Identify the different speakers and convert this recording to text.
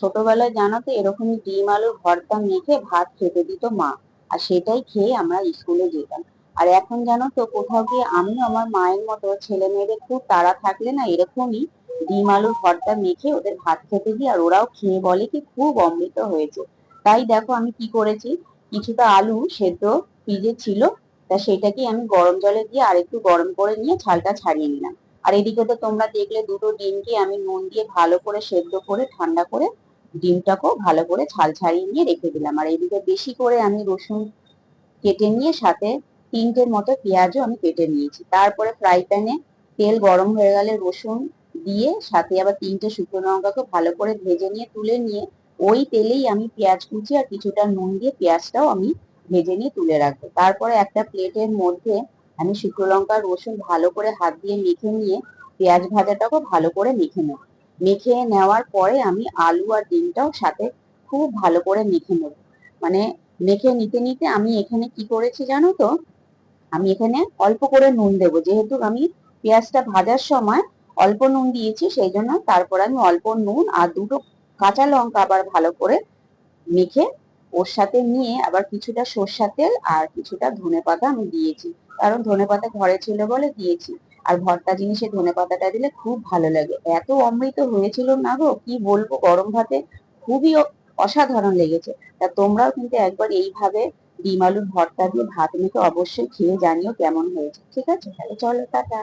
Speaker 1: ছোটবেলায় জানো তো এরকমই ডিম আলুর ভর্তা মেখে ভাত খেতে দিত মা। আর সেটাই খেয়ে আমরা স্কুলে যেতাম। আর এখন জানো তো কোথাও গিয়ে আমিও আমার মায়ের মতো ছেলে মেয়েদের খুব তাড়া থাকলে না এরকমই ডিম আলুর ভর্তা মেখে ওদের ভাত খেতে দিই, আর ওরাও খেয়ে বলে কি খুব অমৃত হয়েছে। তাই দেখো আমি কি করেছি, কিছুটা আলু সেদ্ধ ফ্রিজে ছিল, তা সেটাকে আমি গরম জলে দিয়ে আর একটু গরম করে নিয়ে ছালটা ছাড়িয়ে নিলাম। আর এদিকে তো তোমরা দেখলে দুটো ডিমকে আমি নুন দিয়ে ভালো করে সেদ্ধ করে ঠান্ডা করে ডিমটাকেও ভালো করে ছাল ছাড়িয়ে নিয়ে রেখে দিলাম। আর এদিকে বেশি করে আমি রসুন কেটে নিয়ে সাথে তিনটের মতো পেঁয়াজও আমি কেটে নিয়েছি। তারপরে ফ্রাই প্যানে তেল গরম হয়ে গেলে রসুন দিয়ে সাথে আবার তিনটে শুকনো লঙ্কাকে ভালো করে ভেজে নিয়ে তুলে নিয়ে ওই তেলেই আমি পেঁয়াজ কুচি আর কিছুটা নুন দিয়ে পেঁয়াজটাও আমি ভেজে নিয়ে তুলে রাখবো। তারপরে একটা প্লেটের মধ্যে আমি শুকনো লঙ্কা রসুন ভালো করে হাত দিয়ে মেখে নিয়ে পেঁয়াজ ভাজাটাকেও ভালো করে মেখে নেব। মেখে নেওয়ার পরে আমি আলু আর ডিমটাও সাথে খুব ভালো করে মেখে নেব। মানে মেখে নিতে নিতে আমি এখানে কি করেছি জানো তো, আমি এখানে অল্প করে নুন দেবো, যেহেতু আমি পেঁয়াজটা ভাজার সময় অল্প নুন দিয়েছি সেই জন্য তারপর আমি অল্প নুন আর দুটো কাঁচা লঙ্কা আবার ভালো করে মেখে ওর সাথে নিয়ে আবার কিছুটা সর্ষের তেল আর কিছুটা ধনেপাতা আমি দিয়েছি, কারণ ধনেপাতা ঘরে ছিল বলে দিয়েছি। আর ভর্তা জিনিসে ধনেপাতাটা দিলে খুব ভালো লাগে। এত অমৃত হয়েছিল না গো, কি বলবো, গরম ভাতে খুবই অসাধারণ লেগেছে। তা তোমরাও কিন্তু একবার এইভাবে ডিম আলুর ভর্তা দিয়ে ভাত মেখে অবশ্যই খেয়ে জানিও কেমন হয়েছে। ঠিক আছে, তাহলে চলো টাটা।